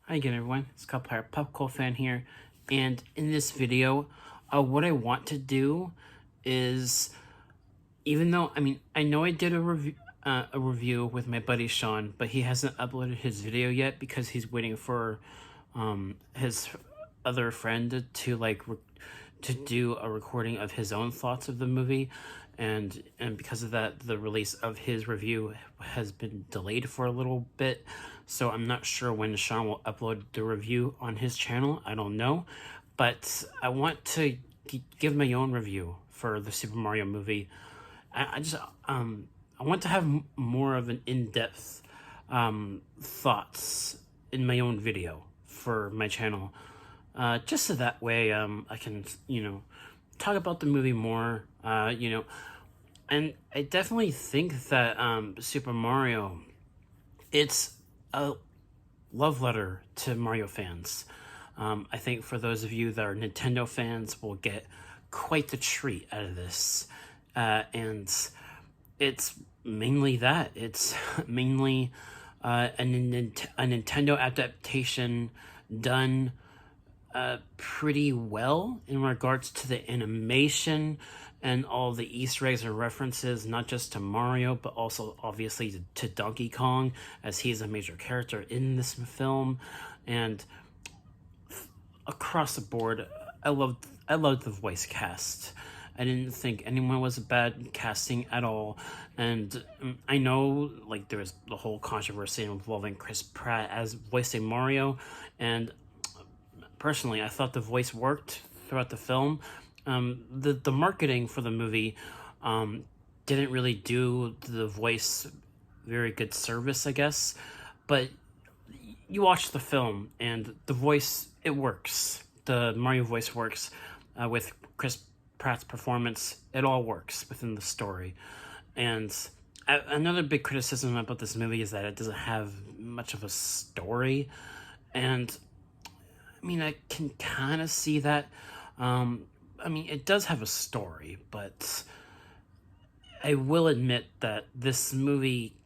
Hi again, everyone. It's Cupfire Popcorn Fan here, and in this video, what I want to do is, even though I know I did a review with my buddy Sean, but he hasn't uploaded his video yet because he's waiting for his other friend to to do a recording of his own thoughts of the movie, and because of that, the release of his review has been delayed for a little bit. So I'm not sure when Sean will upload the review on his channel. I don't know, but I want to give my own review for the Super Mario movie. I want to have more of an in-depth thoughts in my own video for my channel, just so that way I can talk about the movie more. And I definitely think that Super Mario, it's a love letter to Mario fans. I think for those of you that are Nintendo fans will get quite the treat out of this. And it's mainly that. It's mainly a Nintendo adaptation done pretty well in regards to the animation and all the Easter eggs and references, not just to Mario, but also obviously to Donkey Kong, as he is a major character in this film. And across the board, I loved the voice cast. I didn't think anyone was bad casting at all. And I know there was the whole controversy involving Chris Pratt as voicing Mario, and personally, I thought the voice worked throughout the film. The marketing for the movie didn't really do the voice very good service, I guess. But you watch the film, and the voice, it works. The Mario voice works with Chris Pratt's performance. It all works within the story. And another big criticism about this movie is that it doesn't have much of a story. And I can kind of see that. It does have a story, but I will admit that this movie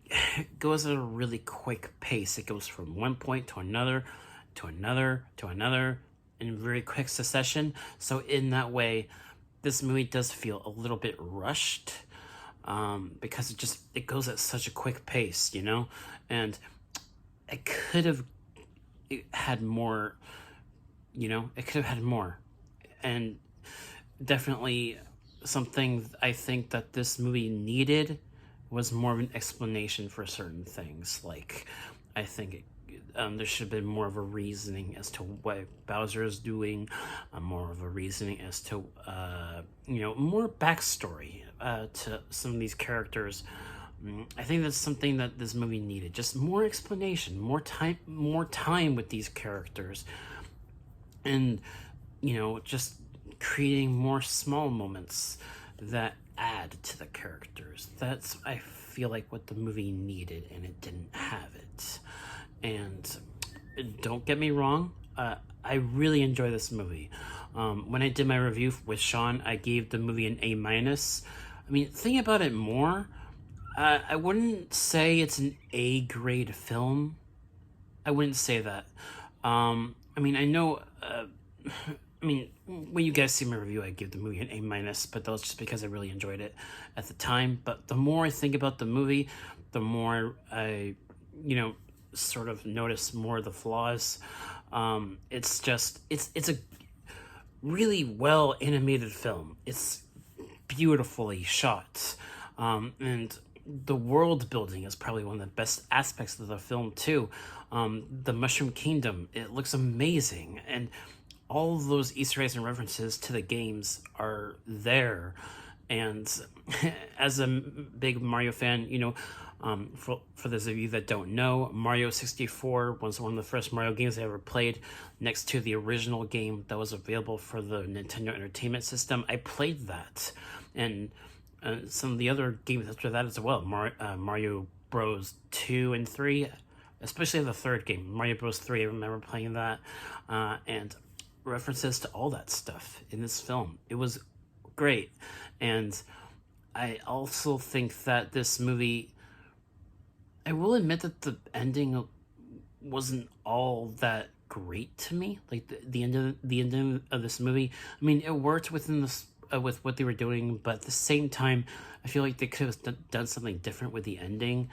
goes at a really quick pace. It goes from one point to another, to another, to another, in very quick succession. So in that way, this movie does feel a little bit rushed, because it goes at such a quick pace, and it could have had more. It could have had more. And definitely something I think that this movie needed was more of an explanation for certain things. I think there should have been more of a reasoning as to what Bowser is doing, more of a reasoning as to, more backstory to some of these characters. I think that's something that this movie needed. Just more explanation, more time with these characters. And just creating more small moments that add to the characters. That's, I feel like, what the movie needed, and it didn't have it. And don't get me wrong, I really enjoy this movie. When I did my review with Sean, I gave the movie an A-. Think about it more, I wouldn't say it's an A-grade film. I wouldn't say that. I know, when you guys see my review, I give the movie an A-, but that's just because I really enjoyed it at the time. But the more I think about the movie, the more I, sort of notice more of the flaws. It's a really well animated film. It's beautifully shot. And the world building is probably one of the best aspects of the film too. The Mushroom Kingdom, it looks amazing, and all of those Easter eggs and references to the games are there. And as a big Mario fan, for those of you that don't know, Mario 64 was one of the first Mario games I ever played, next to the original game that was available for the Nintendo Entertainment System. I played that, and some of the other games after that as well. Mario Bros. 2 and 3, especially the third game, Mario Bros. 3, I remember playing that, and references to all that stuff in this film. It was great. And I also think that this movie, I will admit that the ending wasn't all that great to me. Like the end of this movie. I mean, it worked within this with what they were doing, but at the same time, I feel like they could have done something different with the ending.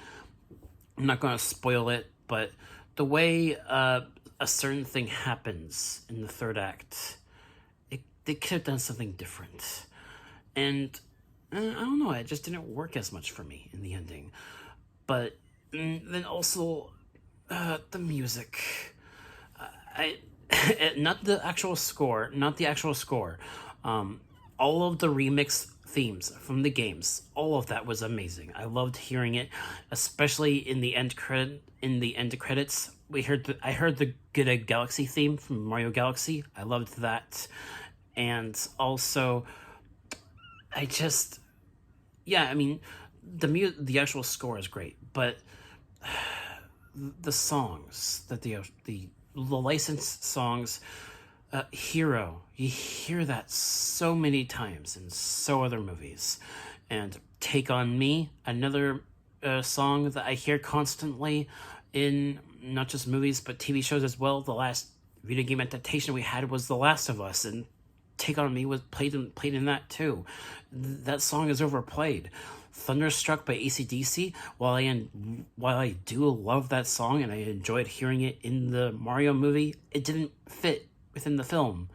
I'm not going to spoil it, but the way a certain thing happens in the third act, they could have done something different, and I don't know. It just didn't work as much for me in the ending. But then also the music. I not the actual score, not the actual score. Um, all of the remix themes from the games, all of that was amazing. I loved hearing it, especially in the end credits. I heard the Good Egg Galaxy theme from Mario Galaxy. I loved that, and also I just yeah. I mean, the actual score is great, but the songs that the licensed songs, Hero, you hear that so many times in so other movies, and Take on Me, another song that I hear constantly in not just movies but TV shows as well. The last video game adaptation we had was The Last of Us, and Take on Me was played in that too. That song is overplayed. Thunderstruck by AC/DC, while I do love that song and I enjoyed hearing it in the Mario movie, it didn't fit within the film.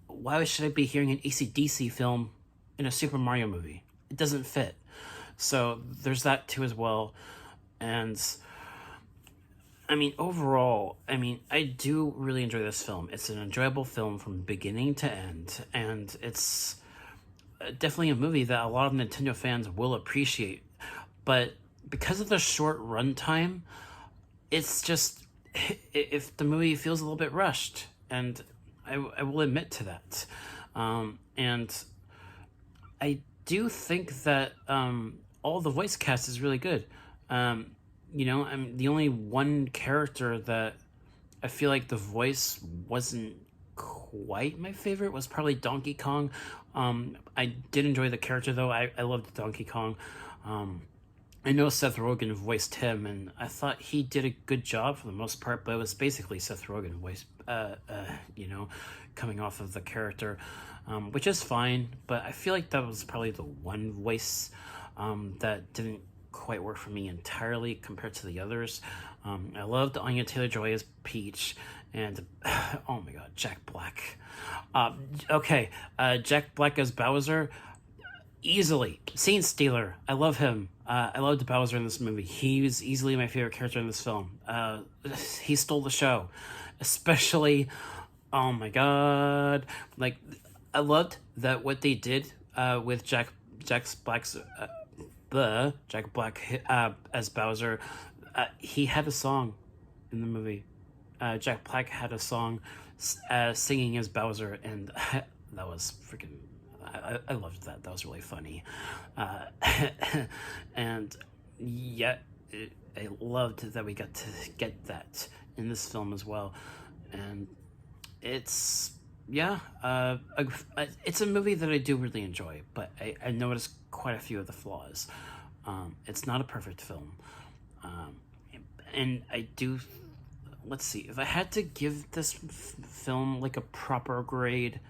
Why should I be hearing an AC/DC film in a Super Mario movie? It doesn't fit. So there's that too as well. And I mean, overall, I mean, I do really enjoy this film. It's an enjoyable film from beginning to end, and it's definitely a movie that a lot of Nintendo fans will appreciate. But because of the short runtime, it's just if the movie feels a little bit rushed, and I will admit to that. And I do think that all the voice cast is really good. I'm the only one character that I feel like the voice wasn't quite my favorite was probably Donkey Kong. I did enjoy the character though. I loved Donkey Kong. I know Seth Rogen voiced him, and I thought he did a good job for the most part. But it was basically Seth Rogen voice, coming off of the character, which is fine. But I feel like that was probably the one voice that didn't quite work for me entirely compared to the others. I loved Anya Taylor-Joy as Peach, and oh my god, Jack Black. Jack Black as Bowser, easily Scene Stealer. I love him. I loved Bowser in this movie. He was easily my favorite character in this film. He stole the show, especially. Oh my god! Like, I loved that what they did with Jack Black's Jack Black as Bowser. He had a song in the movie. Jack Black had a song singing as Bowser, and that was freaking. I loved that. That was really funny, and yet I loved that we got to get that in this film as well, and it's it's a movie that I do really enjoy, but I noticed quite a few of the flaws. It's not a perfect film, and I do. Let's see, if I had to give this film like a proper grade,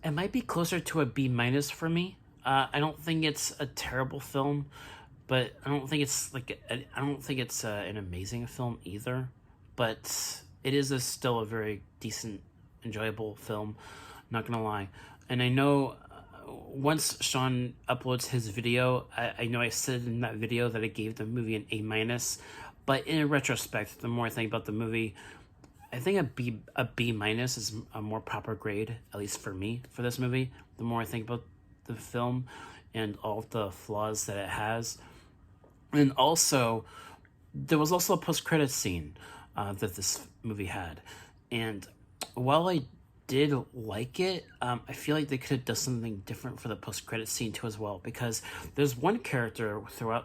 it might be closer to a B minus for me. I don't think it's a terrible film, but I don't think it's an amazing film either. But it is still a very decent, enjoyable film. Not gonna lie, and I know once Sean uploads his video, I know I said in that video that I gave the movie an A minus, but in retrospect, the more I think about the movie, I think a B minus is a more proper grade, at least for me, for this movie. The more I think about the film and all the flaws that it has, and also there was also a post-credits scene that this movie had, and while I did like it, I feel like they could have done something different for the post-credits scene too as well, because there's one character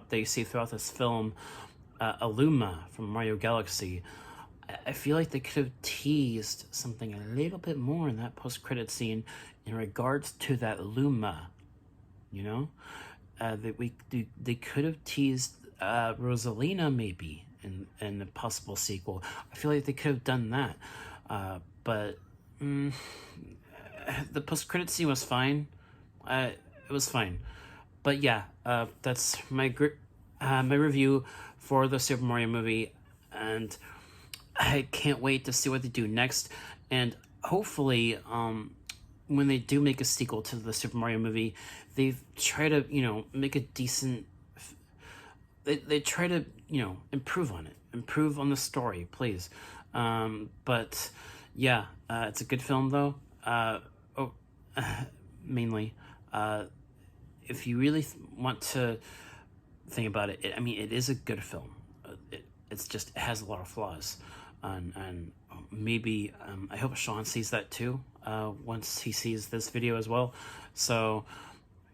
that you see throughout this film, Aluma from Mario Galaxy. I feel like they could have teased something a little bit more in that post-credit scene in regards to that Luma, that they could have teased Rosalina maybe in a possible sequel. I feel like they could have done that, but the post-credit scene was fine. It was fine, but yeah, that's my review for the Super Mario movie, and I can't wait to see what they do next. And hopefully, when they do make a sequel to the Super Mario movie, they try to make a decent. They try to improve on it, improve on the story, please. But yeah, it's a good film though. Mainly, if you really want to think about it, I mean, it is a good film. It's just it has a lot of flaws, and maybe I hope Sean sees that too once he sees this video as well. So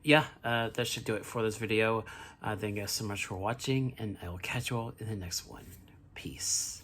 yeah, that should do it for this video. Thank you guys so much for watching, and I will catch you all in the next one. Peace.